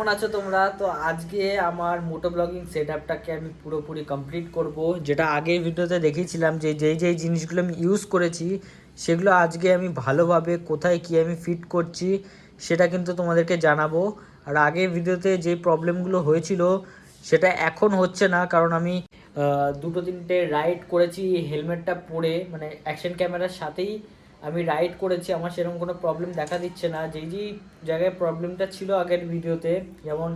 কেমন আছো তোমরা? তো আজকে আমার মোটো ব্লগিং সেটআপটাকে আমি পুরোপুরি কমপ্লিট করব। যেটা আগের ভিডিওতে দেখিয়েছিলাম যে যেই জিনিসগুলো আমি ইউজ করেছি সেগুলো আজকে আমি ভালোভাবে কোথায় কি আমি ফিট করছি সেটা কিন্তু তোমাদেরকে জানাবো। আর আগের ভিডিওতে যে প্রবলেমগুলো হয়েছিল সেটা এখন হচ্ছে না, কারণ আমি দুটো তিনটে রাইড করেছি হেলমেটটা পরে, মানে অ্যাকশন ক্যামেরার সাথেই আমি রাইড করেছি। আমার সেরকম কোনো প্রবলেম দেখা দিচ্ছে না। যেই জায়গায় প্রবলেমটা ছিল আগের ভিডিওতে, যেমন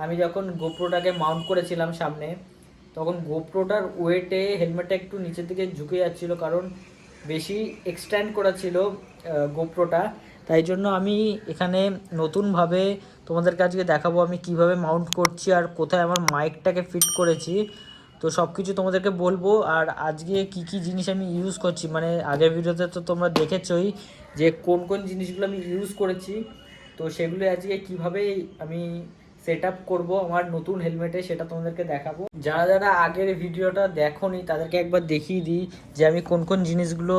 আমি যখন গোপ্রোটাকে মাউন্ট করেছিলাম সামনে, তখন গোপ্রোটার ওয়েটে হেলমেটটা একটু নিচের দিকে ঝুঁকে যাচ্ছিলো, কারণ বেশি এক্সট্যান্ড করা ছিল গোপ্রোটা। তাই জন্য আমি এখানে নতুনভাবে তোমাদেরকে আজকে দেখাবো আমি কিভাবে মাউন্ট করছি আর কোথায় আমার মাইকটাকে ফিট করেছি। তো সব কিছু তোমাদেরকে বলবো। আর আজকে কি কি জিনিস আমি ইউজ করছি, মানে আগের ভিডিওতে তো তোমরা দেখেছোই যে কোন কোন জিনিসগুলো আমি ইউজ করেছি, তো সেগুলো আজকে কিভাবে আমি সেট আপ করবো আমার নতুন হেলমেটে সেটা তোমাদেরকে দেখাবো। যারা যারা আগের ভিডিওটা দেখোনি তাদেরকে একবার দেখিয়ে দিই যে আমি কোন কোন জিনিসগুলো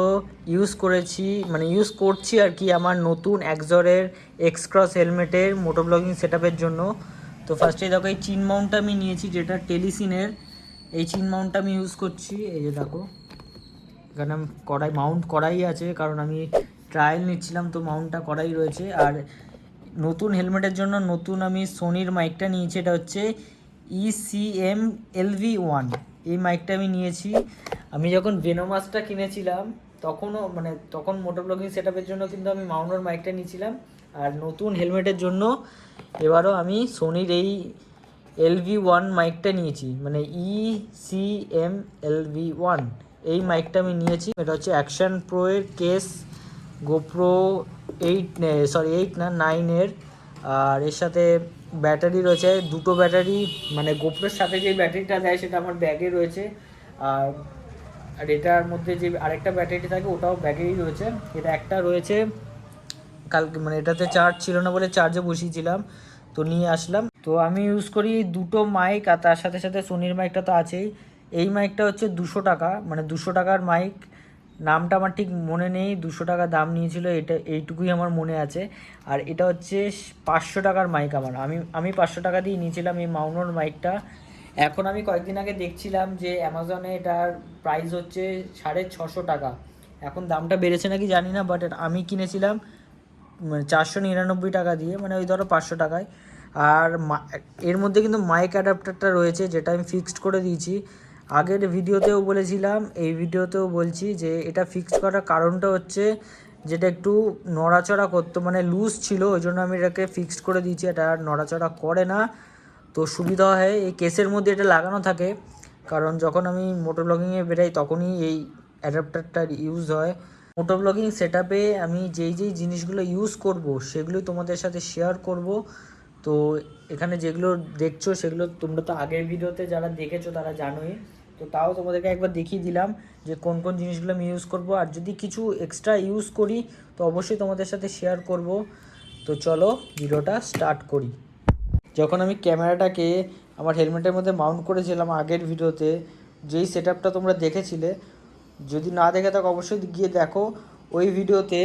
ইউজ করেছি, মানে ইউজ করছি আর কি আমার নতুন এক্সজরের এক্স ক্রস হেলমেটের মোটো ব্লগিং সেট আপের জন্য। তো ফার্স্টে দেখো এই চিন মাউন্টটা আমি নিয়েছি, যেটা টেলিসিনের। এই চিন মাউন্টটা আমি ইউজ করছি। এই যে দেখো এখানে মাউন্ট করাই আছে, কারণ আমি ট্রায়াল নিচ্ছিলাম, তো মাউন্টটা করাই রয়েছে। আর নতুন হেলমেটের জন্য নতুন আমি সোনির মাইকটা নিয়েছি, এটা হচ্ছে ECM LV1। এই মাইকটা আমি নিয়েছি। আমি যখন ভেনোমাসটা কিনেছিলাম তখন মোটো ব্লগিং সেট আপের জন্য কিন্তু আমি মাউন্টের মাইকটা নিয়েছিলাম। আর নতুন হেলমেটের জন্য এবারও আমি সোনির এই LV1 মাইকটা নিয়েছি, মানে ECM LV1 এই মাইকটা আমি নিয়েছি। এটা হচ্ছে অ্যাকশন প্রো এর কেস, গোপ্রো 8 না 9-এর। আর এর সাথে ব্যাটারি রয়েছে দুটো ব্যাটারি, মানে গোপ্রোর সাথে যে ব্যাটারিটা দেয় সেটা আমার ব্যাগে রয়েছে। আর আর এটার মধ্যে যে আরেকটা ব্যাটারি থাকে ওটাও ব্যাগেই রয়েছে। এটা একটা রয়েছে কালকে, মানে এটাতে চার্জ ছিল না বলে চার্জে বসিয়েছিলাম, তো নিয়ে আসলাম। তো আমি ইউজ করি দুটো মাইক, আর তার সাথে সাথে সোনির মাইকটা তো আছেই। এই মাইকটা হচ্ছে 200 টাকা, মানে 200 টাকার মাইক। নামটা আমার ঠিক মনে নেই, 200 টাকা দাম নিয়েছিল, এটা এইটুকুই আমার মনে আছে। আর এটা হচ্ছে 500 টাকার মাইক আমার, আমি 500 টাকা দিয়ে নিয়েছিলাম এই মাউনোর মাইকটা। এখন আমি কয়েকদিন আগে দেখছিলাম যে অ্যামাজনে এটার প্রাইস হচ্ছে 650 টাকা। এখন দামটা বেড়েছে নাকি জানি না, বাট আমি কিনেছিলাম মানে 499 টাকা দিয়ে, মানে ওই ধরো 500 টাকায়। আর এর মধ্যে কিন্তু মাইক অ্যাডাপ্টারটা রয়েছে, যেটা আমি ফিক্সড করে দিয়েছি। আগের ভিডিওতেও বলেছিলাম, এই ভিডিওতেও বলছি যে এটা ফিক্সড করার কারণটা হচ্ছে যেটা একটু নড়াচড়া করতো, মানে লুজ ছিল, ওই জন্য আমি এটাকে ফিক্সড করে দিয়েছি। এটা আর নড়াচড়া করে না, তো সুবিধা হয়। এই কেসের মধ্যে এটা লাগানো থাকে, কারণ যখন আমি মোটর ব্লগিংয়ে বেরাই তখনই এই অ্যাডাপ্টারটার ইউজ হয়। মোটো ব্লগিং সেট আপে আমি যেই জিনিসগুলো ইউজ করব সেগুলোই তোমাদের সাথে শেয়ার করব। তো এখানে যেগুলো দেখছো সেগুলো তোমরা তো আগের ভিডিওতে যারা দেখেছো তারা জানোই, তো তাও তোমাদেরকে একবার দেখিয়ে দিলাম যে কোন কোন জিনিসগুলো আমি ইউজ করব। আর যদি কিছু এক্সট্রা ইউজ করি তো অবশ্যই তোমাদের সাথে শেয়ার করব। তো চলো ভিডিওটা স্টার্ট করি। যখন আমি ক্যামেরাটাকে আমার হেলমেটের মধ্যে মাউন্ট করেছিলাম আগের ভিডিওতে, যেই সেট আপটা তোমরা দেখেছিলে, যদি না দেখে থাকো অবশ্যই গিয়ে দেখো। ওই ভিডিওতে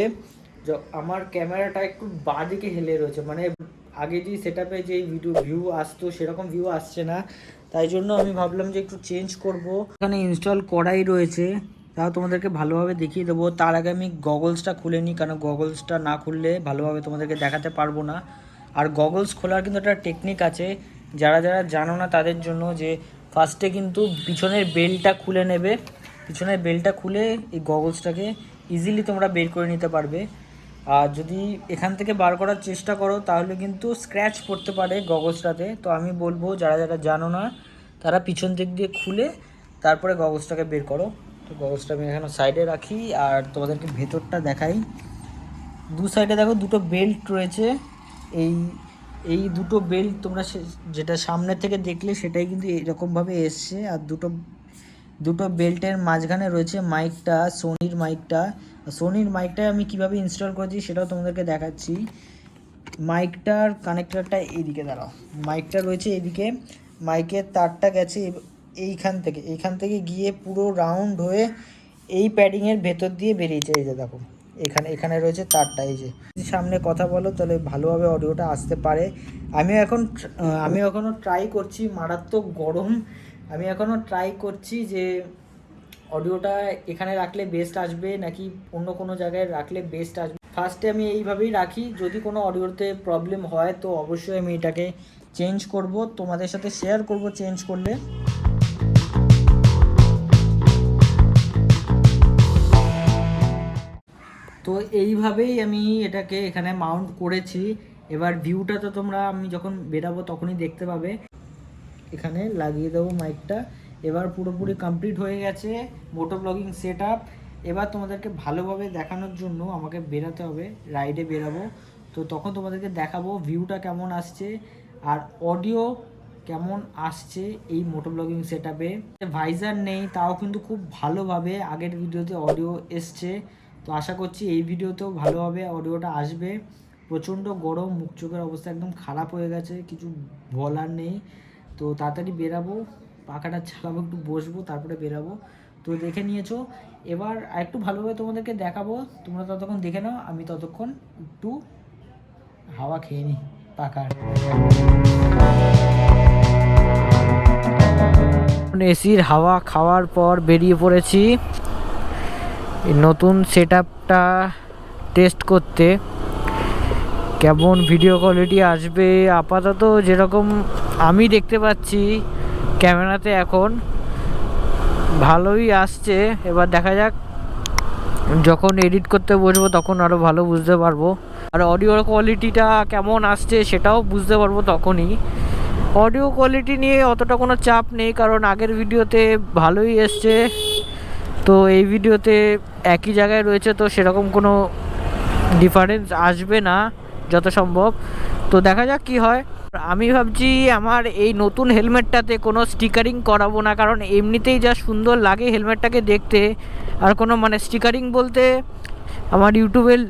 আমার ক্যামেরাটা একটু বাঁদিকে হেলে রয়েছে, মানে আগে যে সেট আপে যেই ভিউ আসতো সেরকম ভিউ আসছে না। তাই জন্য আমি ভাবলাম যে একটু চেঞ্জ করব। এখানে ইনস্টল করাই রয়েছে, তাও তোমাদেরকে ভালোভাবে দেখিয়ে দেবো। তার আগে আমি গগলসটা খুলে নিই, কারণ গগলসটা না খুললে ভালোভাবে তোমাদেরকে দেখাতে পারবো না। আর গগলস খোলার কিন্তু একটা টেকনিক আছে, যারা যারা জানো না তাদের জন্য, যে ফার্স্টে কিন্তু পিছনের বেল্টটা খুলে নেবে। পিছনের বেল্টটা খুলে এই গগলসটাকে ইজিলি তোমরা বের করে নিতে পারবে। আর যদি এখান থেকে বার করার চেষ্টা করো তাহলে কিন্তু স্ক্র্যাচ পড়তে পারে গগলসটাতে। তো আমি বলবো যারা যারা জানো না তারা পিছন দিক দিয়ে খুলে তারপরে গগলসটাকে বের করো। তো গগলসটা আমি এখানে সাইডে রাখি আর তোমাদেরকে ভেতরটা দেখাই। দু সাইডে দেখো দুটো বেল্ট রয়েছে। এই এই দুটো বেল্ট তোমরা যেটা সামনে থেকে দেখলে সেটাই কিন্তু এরকমভাবে এসছে। আর দুটো বেল্টের মাঝখানে রয়েছে মাইকটা, সোনির মাইকটা আমি কিভাবে ইনস্টল করেছি সেটাও তোমাদেরকে দেখাচ্ছি। মাইকটার কানেক্টরটা এইদিকে, দাঁড়াও, মাইকটা রয়েছে এইদিকে। মাইকের তারটা গেছে এইখান থেকে গিয়ে পুরো রাউন্ড হয়ে এই প্যাডিংয়ের ভেতর দিয়ে বেরিয়েছে। এই যে দেখো এখানে এখানে রয়েছে তারটা, এই যে সামনে কথা বলো তাহলে ভালোভাবে অডিওটা আসতে পারে। আমি এখনও ট্রাই করছি, মারাত্মক গরম, আমি এখনও ট্রাই করছি যে অডিওটা এখানে রাখলে বেস্ট আসবে নাকি অন্য কোনো জায়গায় রাখলে বেস্ট আসবে। ফার্স্টে আমি এইভাবেই রাখি, যদি কোনো অডিওতে প্রবলেম হয় তো অবশ্যই আমি এটাকে চেঞ্জ করব, তোমাদের সাথে শেয়ার করব চেঞ্জ করলে। তো এইভাবেই আমি এটাকে এখানে মাউন্ট করেছি। এবার ভিউটা তো তোমরা আমি যখন বেরাবো তখনই দেখতে পাবে। এখানে লাগিয়ে দেবো মাইকটা। এবার পুরোপুরি কমপ্লিট হয়ে গেছে মোটো ব্লগিং সেট আপ। এবার তোমাদেরকে ভালোভাবে দেখানোর জন্য আমাকে বেরাতে হবে, রাইডে বেরাবো, তো তখন তোমাদেরকে দেখাবো ভিউটা কেমন আসছে আর অডিও কেমন আসছে এই মোটো ব্লগিং সেট আপে। ভাইজার নেই তাও কিন্তু খুব ভালোভাবে আগের ভিডিওতে অডিও এসছে, তো আশা করছি এই ভিডিওতেও ভালোভাবে অডিওটা আসবে। প্রচণ্ড গরম, মুখ চোখের অবস্থা একদম খারাপ হয়ে গেছে, কিছু বলার নেই। তো তাড়াতাড়ি বেরাবো, পাখাটা চালাবো, একটু বসবো, তারপরে বেরাবো। তো দেখে নিয়েছো, এবার আরেকটু ভালোভাবে তোমাদেরকে দেখাবো, তোমরা ততক্ষণ দেখে নাও, আমি ততক্ষণ একটু হাওয়া খেয়ে নিই পাখার। এসির হাওয়া খাওয়ার পর বেরিয়ে পড়েছি নতুন সেট আপটা টেস্ট করতে, কেমন ভিডিও কোয়ালিটি আসবে। আপাতত যেরকম আমি দেখতে পাচ্ছি ক্যামেরাতে এখন ভালোই আসছে, এবার দেখা যাক যখন এডিট করতে বসবো তখন আরও ভালো বুঝতে পারবো, আর অডিওর কোয়ালিটিটা কেমন আসছে সেটাও বুঝতে পারবো তখনই। অডিও কোয়ালিটি নিয়ে অতটা কোনো চাপ নেই, কারণ আগের ভিডিওতে ভালোই এসছে, তো এই ভিডিওতে একই জায়গায় রয়েছে, তো সেরকম কোনো ডিফারেন্স আসবে না যত সম্ভব। তো দেখা যাক কি হয়। আমি ভাবছি আমার এই নতুন হেলমেটটাতে কোনো স্টিকারিং করাবো না, কারণ এমনিতেই যা সুন্দর লাগে হেলমেটটাকে দেখতে, আর কোনো মানে স্টিকারিং বলতে আমার ইউটিউবের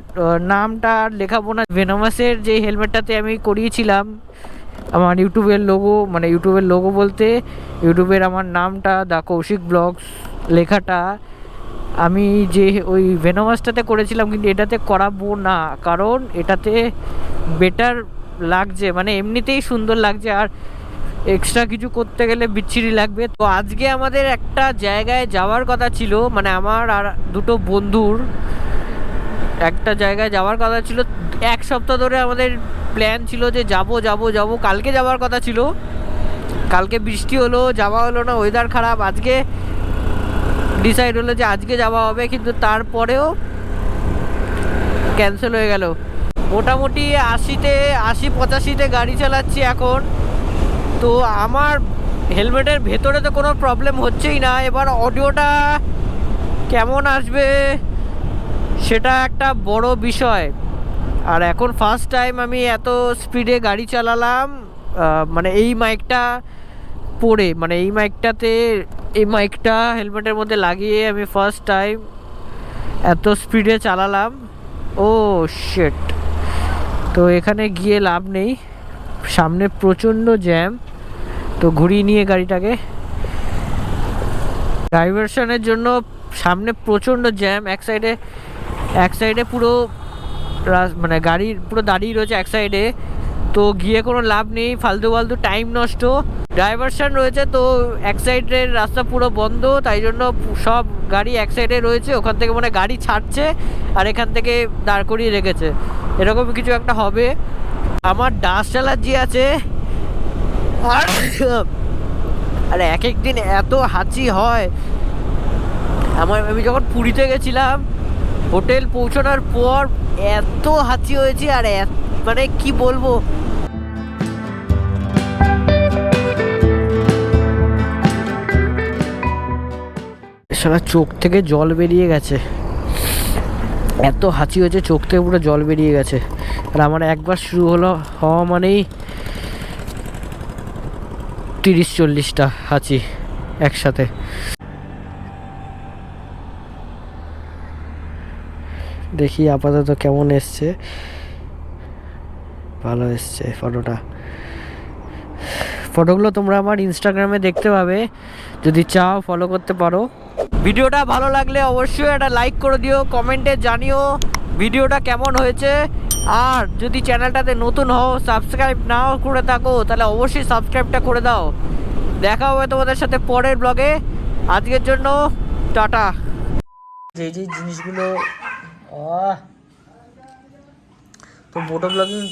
নামটা আর লেখাবো না। ভেনোমাসের যে হেলমেটটাতে আমি করিয়েছিলাম আমার ইউটিউবের লোগো, মানে ইউটিউবের লোগো বলতে ইউটিউবের আমার নামটা দ্য কৌশিক ব্লগস লেখাটা আমি যে ওই ভেনোমাসটাতে করেছিলাম, কিন্তু এটাতে করাবো না, কারণ এটাতে বেটার লাগছে, মানে এমনিতেই সুন্দর লাগছে, আর এক্সট্রা কিছু করতে গেলে বিচ্ছিরি লাগবে। তো আজকে আমাদের একটা জায়গায় যাওয়ার কথা ছিল, মানে আমার আর দুটো বন্ধুর একটা জায়গায় যাওয়ার কথা ছিল। এক সপ্তাহ ধরে আমাদের প্ল্যান ছিল যে যাব যাব যাব, কালকে যাওয়ার কথা ছিল, কালকে বৃষ্টি হলো, যাওয়া হলো না, ওয়েদার খারাপ। আজকে ডিসাইড হলো যে আজকে যাওয়া হবে, কিন্তু তারপরেও ক্যান্সেল হয়ে গেল। মোটামুটি 80-85-তে গাড়ি চালাচ্ছি এখন, তো আমার হেলমেটের ভেতরে তো কোনো প্রবলেম হচ্ছেই না। এবার অডিওটা কেমন আসবে সেটা একটা বড় বিষয়, আর এখন ফার্স্ট টাইম আমি এত স্পিডে গাড়ি চালালাম, মানে এই মাইকটা পরে, মানে এই মাইকটা হেলমেটের মধ্যে লাগিয়ে আমি ফার্স্ট টাইম এত স্পিডে চালালাম। ও শিট, তো এখানে গিয়ে লাভ নেই, সামনে প্রচণ্ড জ্যাম, তো ঘুরিয়ে নিয়ে গাড়িটাকে ডাইভারশনের জন্য সামনে প্রচণ্ড জ্যাম, এক সাইডে পুরো মানে গাড়ি পুরো দাঁড়িয়ে রয়েছে এক সাইডে, তো গিয়ে কোনো লাভ নেই, ফালতু টাইম নষ্ট। ডাইভারশন রয়েছে তো এক সাইডের রাস্তা পুরো বন্ধ, তাই জন্য সব গাড়ি এক সাইডে রয়েছে, ওখান থেকে মানে গাড়ি ছাড়ছে আর এখান থেকে দাঁড় করিয়ে রেখেছে, এরকম কিছু একটা হবে। আমার ডাস্ট অ্যালার্জি আছে, আর এক দিন এত হাঁচি হয়। আমি যখন পুরীতে গেছিলাম হোটেল পৌঁছানোর পর এত হাঁচি হয়েছে, আর মানে কি বলবো। সারা চোখ থেকে জল বেরিয়ে গেছে, এত হাঁচি হয়েছে, চোখ থেকে পুরো জল বেরিয়ে গেছে। আর আমার একবার শুরু হওয়া মানেই 30-40টা হাঁচি একসাথে। দেখি আপাতত কেমন এসছে, ভালো এসছে ফটোগুলো তোমরা আমার ইনস্টাগ্রামে দেখতে পাবে, যদি চাও ফলো করতে পারো। ভিডিওটা ভালো লাগলে অবশ্যই একটা লাইক করে দিও, কমেন্টে জানিও ভিডিওটা কেমন হয়েছে। আর যদি চ্যানেলটাতে নতুন হও, সাবস্ক্রাইব নাও করে থাকো, তাহলে অবশ্যই সাবস্ক্রাইবটা করে দাও। দেখা হবে তোমাদের সাথে পরের ব্লগে। আজকের জন্য টাটা। যে যে জিনিসগুলো তো মোটো ব্লগিং,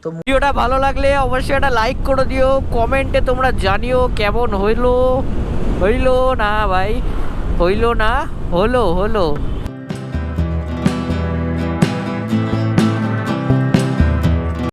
তো ভিডিওটা ভালো লাগলে অবশ্যই একটা লাইক করে দিও, কমেন্টে তোমরা জানিও কেমন হইলো না ভাই, হইলো না হলো।